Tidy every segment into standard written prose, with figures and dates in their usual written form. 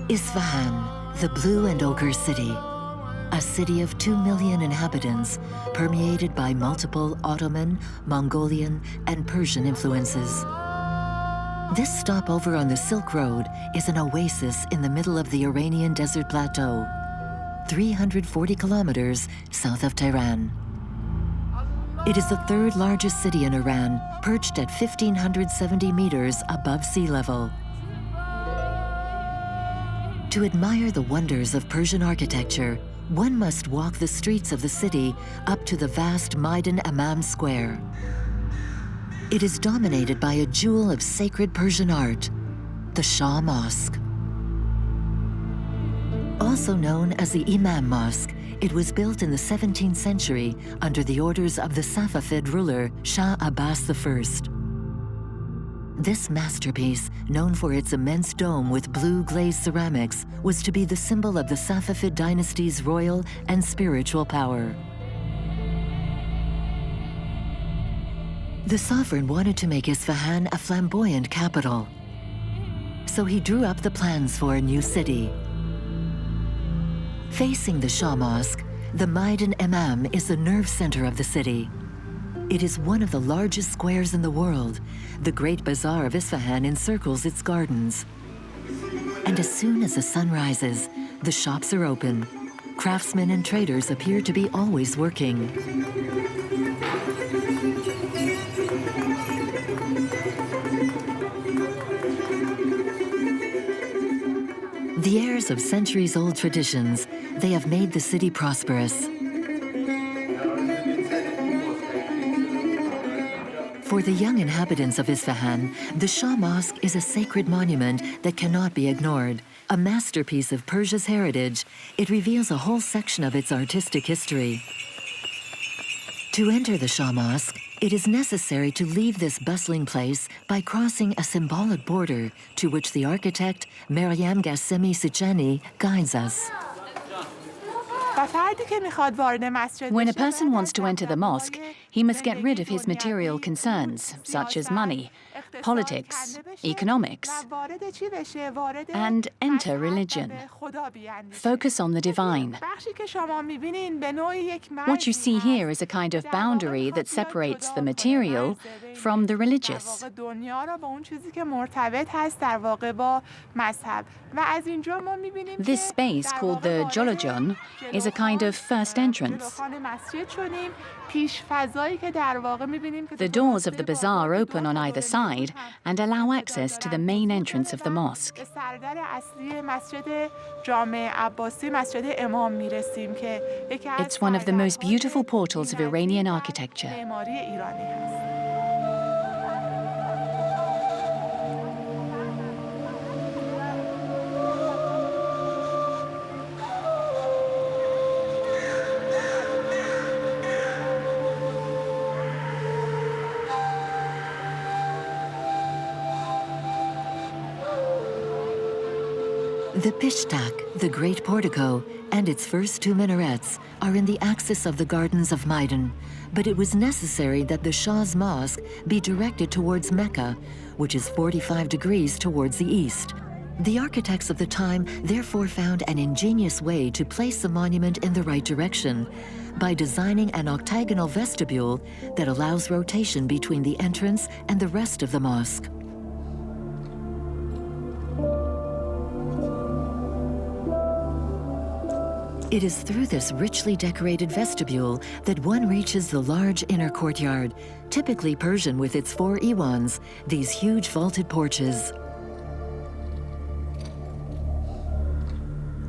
Isfahan, the blue and ochre city. A city of 2 million inhabitants, permeated by multiple Ottoman, Mongolian, and Persian influences. This stopover on the Silk Road is an oasis in the middle of the Iranian desert plateau, 340 kilometers south of Tehran. It is the third largest city in Iran, perched at 1,570 meters above sea level. To admire the wonders of Persian architecture, one must walk the streets of the city up to the vast Meydan Imam Square. It is dominated by a jewel of sacred Persian art, the Shah Mosque. Also known as the Imam Mosque, it was built in the 17th century under the orders of the Safavid ruler Shah Abbas I. This masterpiece, known for its immense dome with blue glazed ceramics, was to be the symbol of the Safavid dynasty's royal and spiritual power. The sovereign wanted to make Isfahan a flamboyant capital, so he drew up the plans for a new city. Facing the Shah Mosque, the Meydan Imam is the nerve center of the city. It is one of the largest squares in the world. The Great Bazaar of Isfahan encircles its gardens. And as soon as the sun rises, the shops are open. Craftsmen and traders appear to be always working. The heirs of centuries-old traditions, they have made the city prosperous. For the young inhabitants of Isfahan, the Shah Mosque is a sacred monument that cannot be ignored. A masterpiece of Persia's heritage, it reveals a whole section of its artistic history. To enter the Shah Mosque, it is necessary to leave this bustling place by crossing a symbolic border to which the architect, Maryam Ghasemi Sichani, guides us. When a person wants to enter the mosque, he must get rid of his material concerns, such as money, politics, economics, and enter religion. Focus on the divine. What you see here is a kind of boundary that separates the material from the religious. This space, called the Jolojon, is a kind of first entrance. The doors of the bazaar open on either side and allow access to the main entrance of the mosque. It's one of the most beautiful portals of Iranian architecture. The Pishtak, the great portico, and its first 2 minarets are in the axis of the gardens of Meydan, but it was necessary that the Shah's mosque be directed towards Mecca, which is 45 degrees towards the east. The architects of the time therefore found an ingenious way to place the monument in the right direction by designing an octagonal vestibule that allows rotation between the entrance and the rest of the mosque. It is through this richly decorated vestibule that one reaches the large inner courtyard, typically Persian with its 4 iwans, these huge vaulted porches.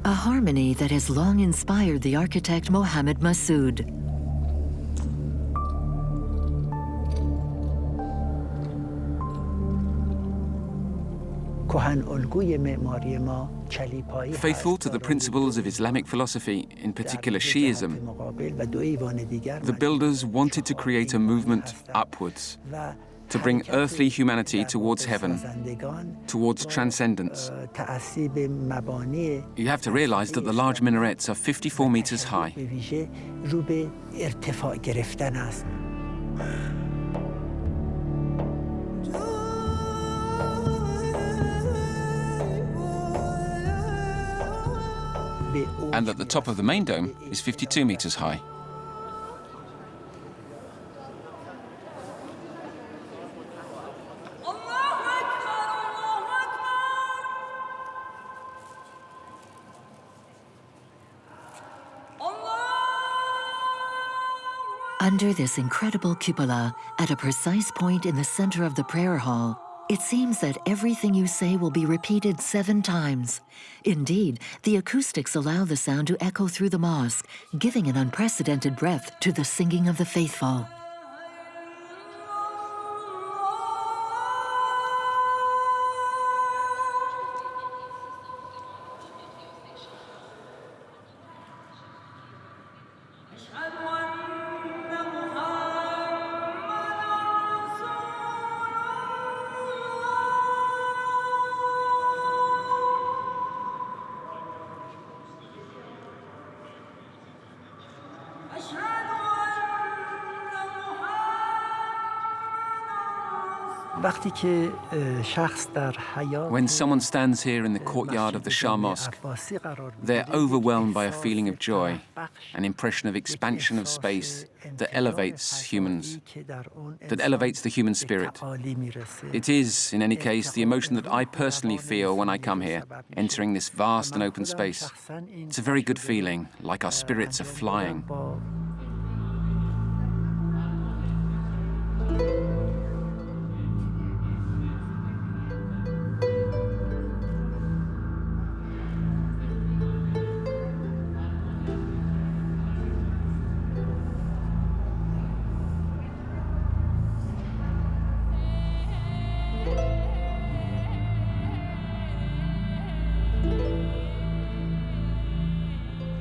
A harmony that has long inspired the architect Mohammad Massoud. Faithful to the principles of Islamic philosophy, in particular Shiism, the builders wanted to create a movement upwards, to bring earthly humanity towards heaven, towards transcendence. You have to realize that the large minarets are 54 meters high. and that the top of the main dome is 52 meters high. Under this incredible cupola, at a precise point in the center of the prayer hall, it seems that everything you say will be repeated 7 times. Indeed, the acoustics allow the sound to echo through the mosque, giving an unprecedented breadth to the singing of the faithful. When someone stands here in the courtyard of the Shah Mosque, they're overwhelmed by a feeling of joy, an impression of expansion of space that elevates humans, that elevates the human spirit. It is, in any case, the emotion that I personally feel when I come here, entering this vast and open space. It's a very good feeling, like our spirits are flying.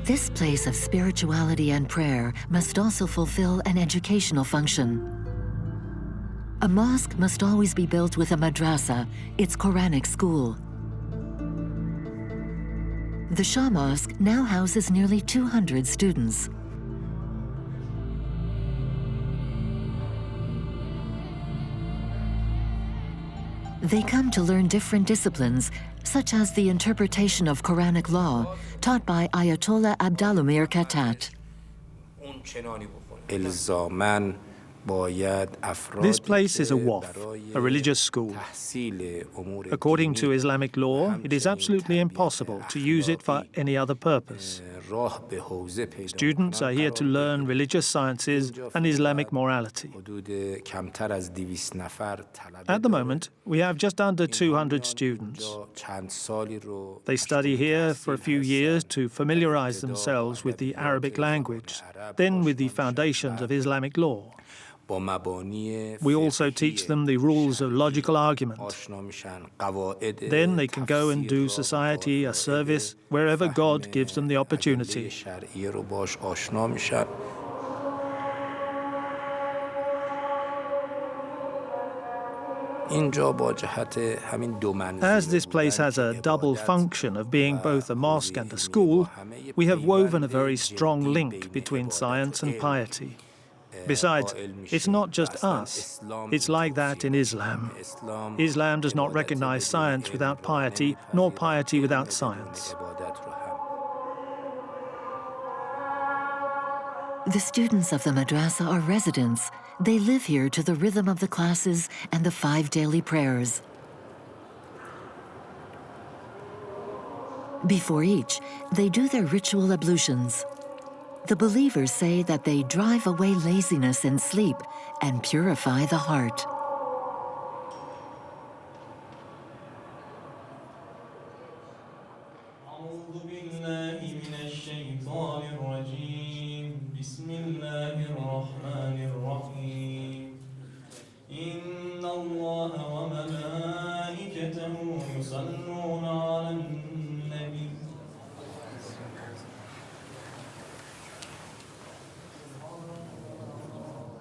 This place of spirituality and prayer must also fulfill an educational function. A mosque must always be built with a madrasa, its Quranic school. The Shah Mosque now houses nearly 200 students. They come to learn different disciplines, such as the interpretation of Quranic law, taught by Ayatollah Abdallah Khattat. This place is a waqf, a religious school. According to Islamic law, it is absolutely impossible to use it for any other purpose. Students are here to learn religious sciences and Islamic morality. At the moment, we have just under 200 students. They study here for a few years to familiarize themselves with the Arabic language, then with the foundations of Islamic law. We also teach them the rules of logical argument. Then they can go and do society a service wherever God gives them the opportunity. As this place has a double function of being both a mosque and a school, we have woven a very strong link between science and piety. Besides, it's not just us. It's like that in Islam. Islam does not recognize science without piety, nor piety without science. The students of the madrasa are residents. They live here to the rhythm of the classes and the 5 daily prayers. Before each, they do their ritual ablutions. The believers say that they drive away laziness in sleep and purify the heart.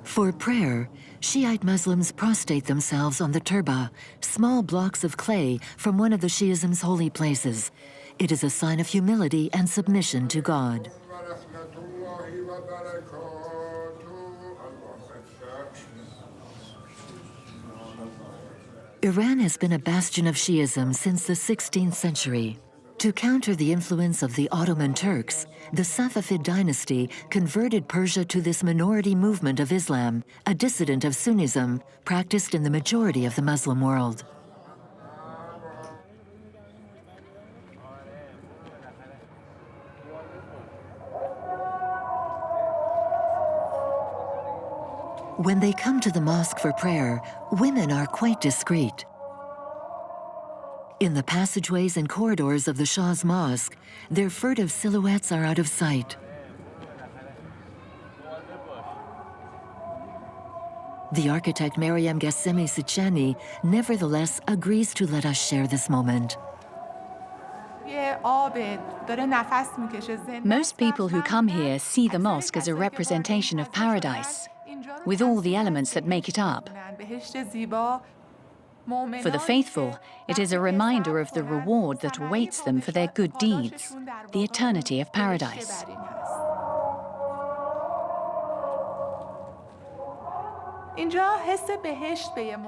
For prayer, Shiite Muslims prostrate themselves on the turba, small blocks of clay from one of the Shiism's holy places. It is a sign of humility and submission to God. Iran has been a bastion of Shiism since the 16th century. To counter the influence of the Ottoman Turks, the Safavid dynasty converted Persia to this minority movement of Islam, a dissident of Sunnism, practiced in the majority of the Muslim world. When they come to the mosque for prayer, women are quite discreet. In the passageways and corridors of the Shah's Mosque, their furtive silhouettes are out of sight. The architect Meryem Ghasemi Sicheni nevertheless agrees to let us share this moment. Most people who come here see the mosque as a representation of paradise, with all the elements that make it up. For the faithful, it is a reminder of the reward that awaits them for their good deeds, the eternity of paradise.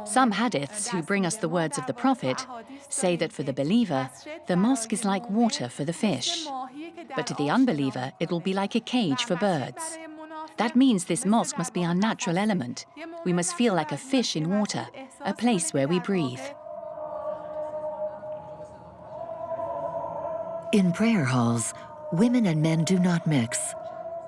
Some hadiths who bring us the words of the Prophet say that for the believer, the mosque is like water for the fish, but to the unbeliever, it will be like a cage for birds. That means this mosque must be our natural element. We must feel like a fish in water, a place where we breathe. In prayer halls, women and men do not mix.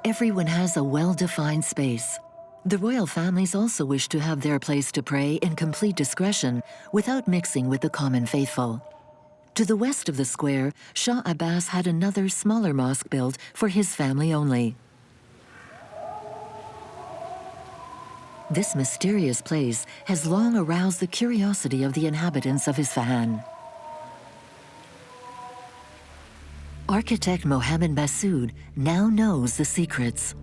Everyone has a well-defined space. The royal families also wish to have their place to pray in complete discretion without mixing with the common faithful. To the west of the square, Shah Abbas had another smaller mosque built for his family only. This mysterious place has long aroused the curiosity of the inhabitants of Isfahan. Architect Mohammed Massoud now knows the secrets.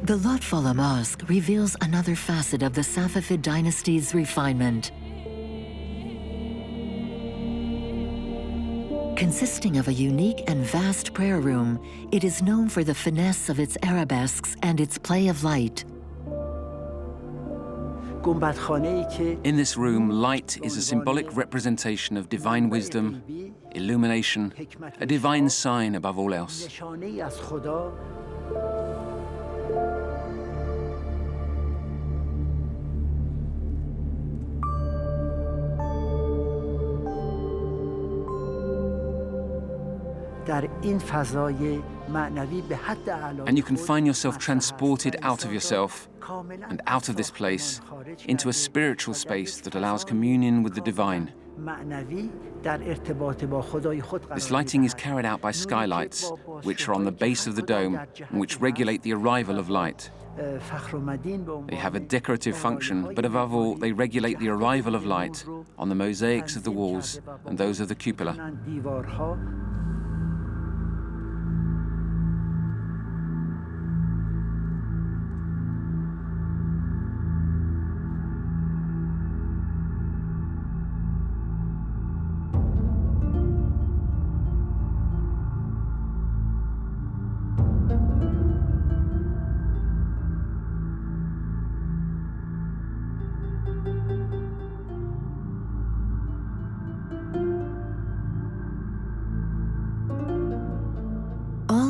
The Lotfollah Mosque reveals another facet of the Safavid dynasty's refinement. Consisting of a unique and vast prayer room, it is known for the finesse of its arabesques and its play of light. In this room, light is a symbolic representation of divine wisdom, illumination, a divine sign above all else. And you can find yourself transported out of yourself and out of this place into a spiritual space that allows communion with the divine. This lighting is carried out by skylights, which are on the base of the dome and which regulate the arrival of light. They have a decorative function, but above all, they regulate the arrival of light on the mosaics of the walls and those of the cupola.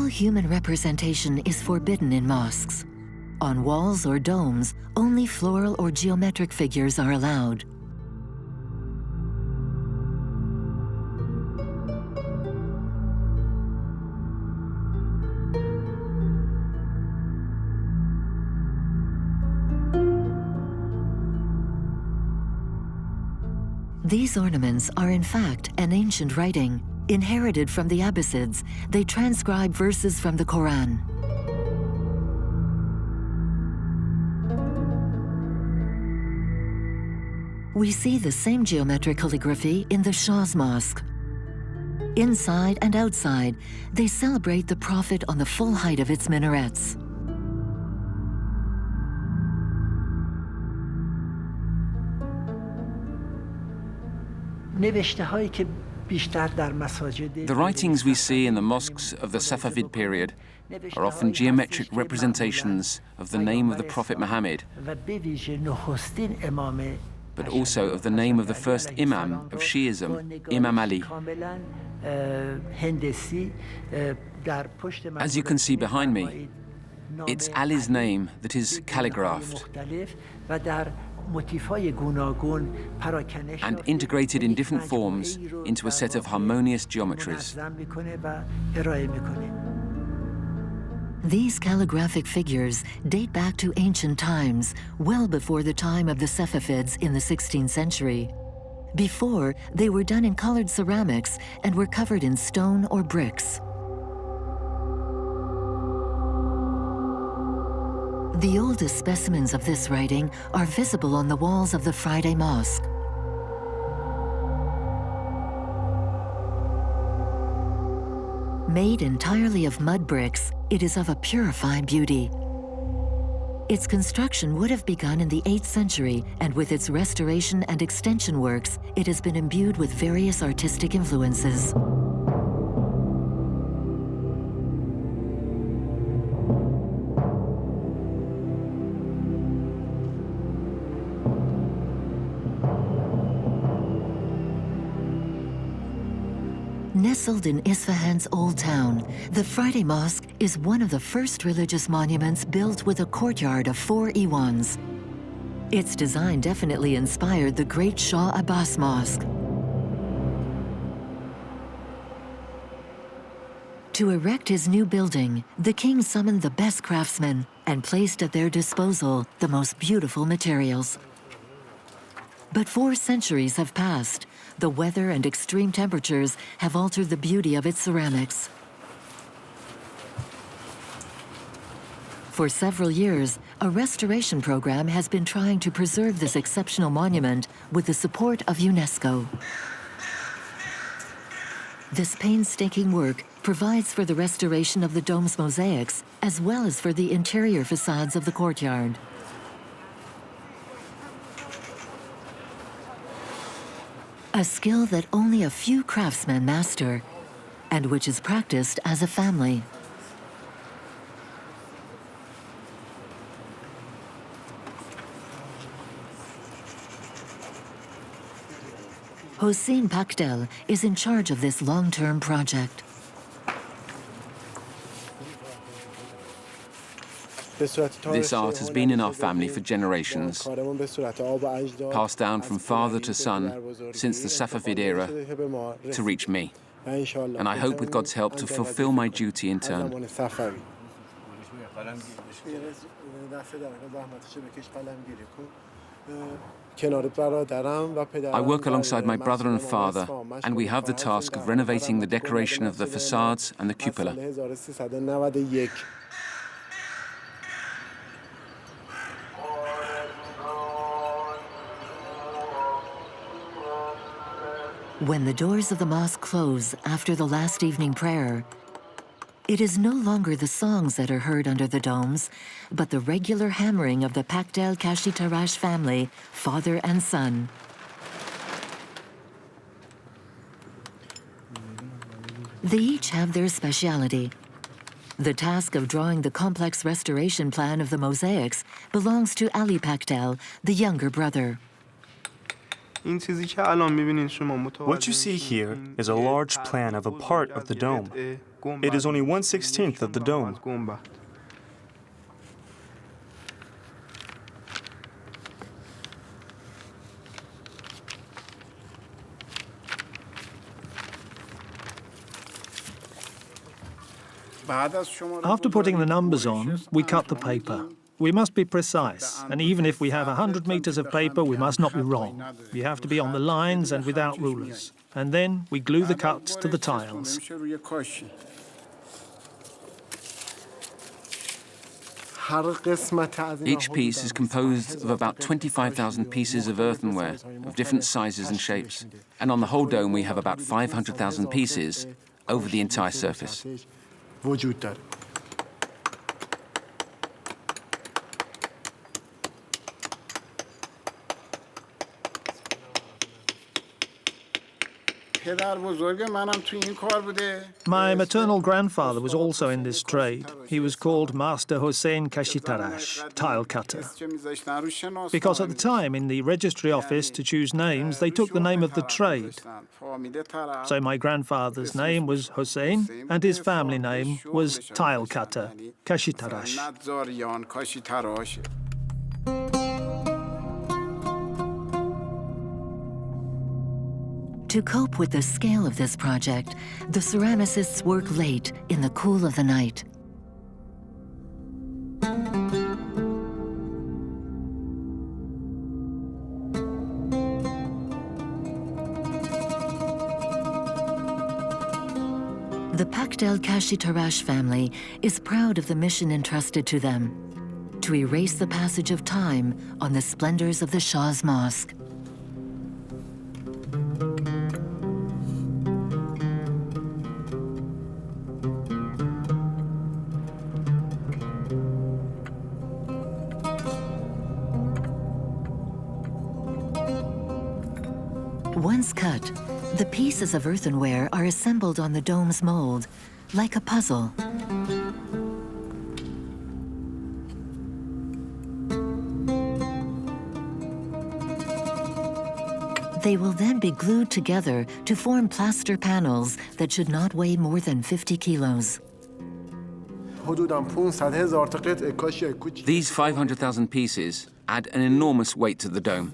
Human representation is forbidden in mosques. On walls or domes, only floral or geometric figures are allowed. These ornaments are in fact an ancient writing. Inherited from the Abbasids, they transcribe verses from the Quran. We see the same geometric calligraphy in the Shah's Mosque. Inside and outside, they celebrate the Prophet on the full height of its minarets. The writings we see in the mosques of the Safavid period are often geometric representations of the name of the Prophet Muhammad, but also of the name of the first Imam of Shiism, Imam Ali. As you can see behind me, it's Ali's name that is calligraphed and integrated in different forms into a set of harmonious geometries. These calligraphic figures date back to ancient times, well before the time of the Safavids in the 16th century. Before, they were done in colored ceramics and were covered in stone or bricks. The oldest specimens of this writing are visible on the walls of the Friday Mosque. Made entirely of mud bricks, it is of a purified beauty. Its construction would have begun in the 8th century, and with its restoration and extension works, it has been imbued with various artistic influences. Nestled in Isfahan's Old Town, the Friday Mosque is one of the first religious monuments built with a courtyard of 4 iwans. Its design definitely inspired the Great Shah Abbas Mosque. To erect his new building, the king summoned the best craftsmen and placed at their disposal the most beautiful materials. But 4 centuries have passed. The weather and extreme temperatures have altered the beauty of its ceramics. For several years, a restoration program has been trying to preserve this exceptional monument with the support of UNESCO. This painstaking work provides for the restoration of the dome's mosaics, as well as for the interior facades of the courtyard. A skill that only a few craftsmen master, and which is practiced as a family. Hossein Pakdel is in charge of this long-term project. This art has been in our family for generations, passed down from father to son since the Safavid era to reach me. And I hope with God's help to fulfill my duty in turn. I work alongside my brother and father, and we have the task of renovating the decoration of the facades and the cupola. When the doors of the mosque close after the last evening prayer, it is no longer the songs that are heard under the domes, but the regular hammering of the Pakdel Kashitarash family, father and son. They each have their speciality. The task of drawing the complex restoration plan of the mosaics belongs to Ali Pakdel, the younger brother. What you see here is a large plan of a part of the dome. It is only 1/16 of the dome. After putting the numbers on, we cut the paper. We must be precise, and even if we have 100 meters of paper, we must not be wrong. We have to be on the lines and without rulers. And then we glue the cuts to the tiles. Each piece is composed of about 25,000 pieces of earthenware of different sizes and shapes. And on the whole dome, we have about 500,000 pieces over the entire surface. My maternal grandfather was also in this trade. He was called Master Hossein Kashitarash, tile cutter. Because at the time, in the registry office, to choose names, they took the name of the trade. So my grandfather's name was Hossein, and his family name was tile cutter, Kashitarash. To cope with the scale of this project, the ceramicists work late in the cool of the night. The Pakdel Kashitarash family is proud of the mission entrusted to them, to erase the passage of time on the splendors of the Shah's Mosque. Once cut, the pieces of earthenware are assembled on the dome's mold, like a puzzle. They will then be glued together to form plaster panels that should not weigh more than 50 kilos. These 500,000 pieces add an enormous weight to the dome.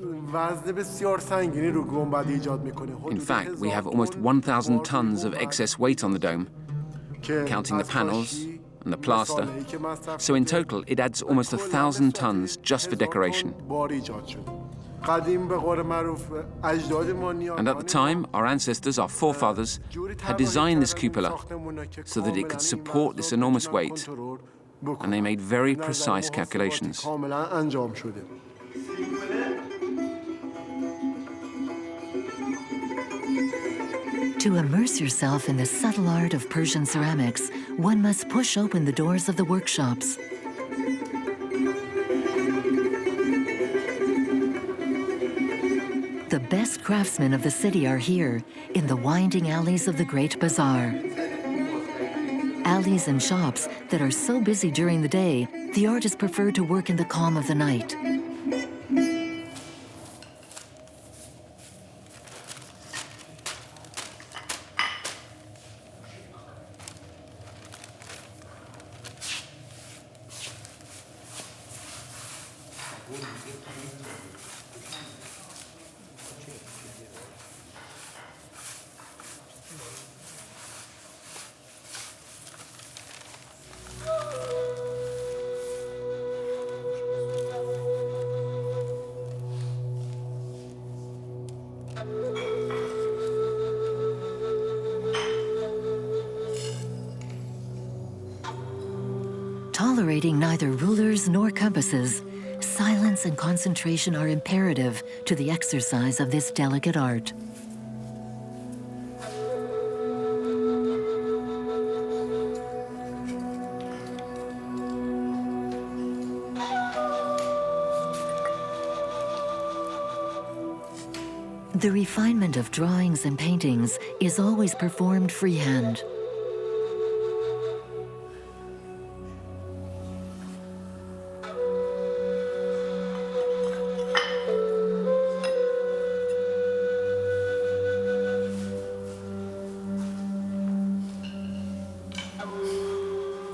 In fact, we have almost 1,000 tons of excess weight on the dome, counting the panels and the plaster. So in total, it adds almost 1,000 tons just for decoration. And at the time, our ancestors, our forefathers, had designed this cupola so that it could support this enormous weight, and they made very precise calculations. To immerse yourself in the subtle art of Persian ceramics, one must push open the doors of the workshops. The best craftsmen of the city are here, in the winding alleys of the Great Bazaar. Alleys and shops that are so busy during the day, the artists prefer to work in the calm of the night. Tolerating neither rulers nor compasses, silence and concentration are imperative to the exercise of this delicate art. The refinement of drawings and paintings is always performed freehand.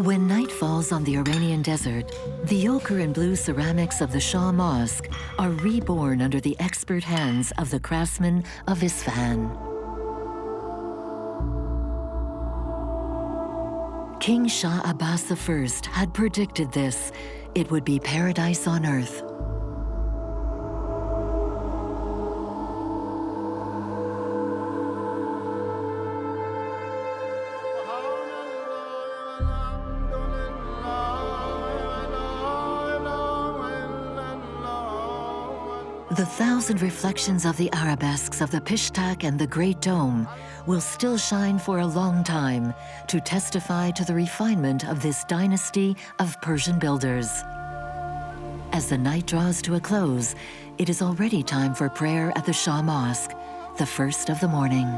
When night falls on the Iranian desert, the ochre and blue ceramics of the Shah Mosque are reborn under the expert hands of the craftsmen of Isfahan. King Shah Abbas I had predicted this. It would be paradise on earth. The 1,000 reflections of the arabesques of the Pishtak and the Great Dome will still shine for a long time to testify to the refinement of this dynasty of Persian builders. As the night draws to a close, it is already time for prayer at the Shah Mosque, the first of the morning.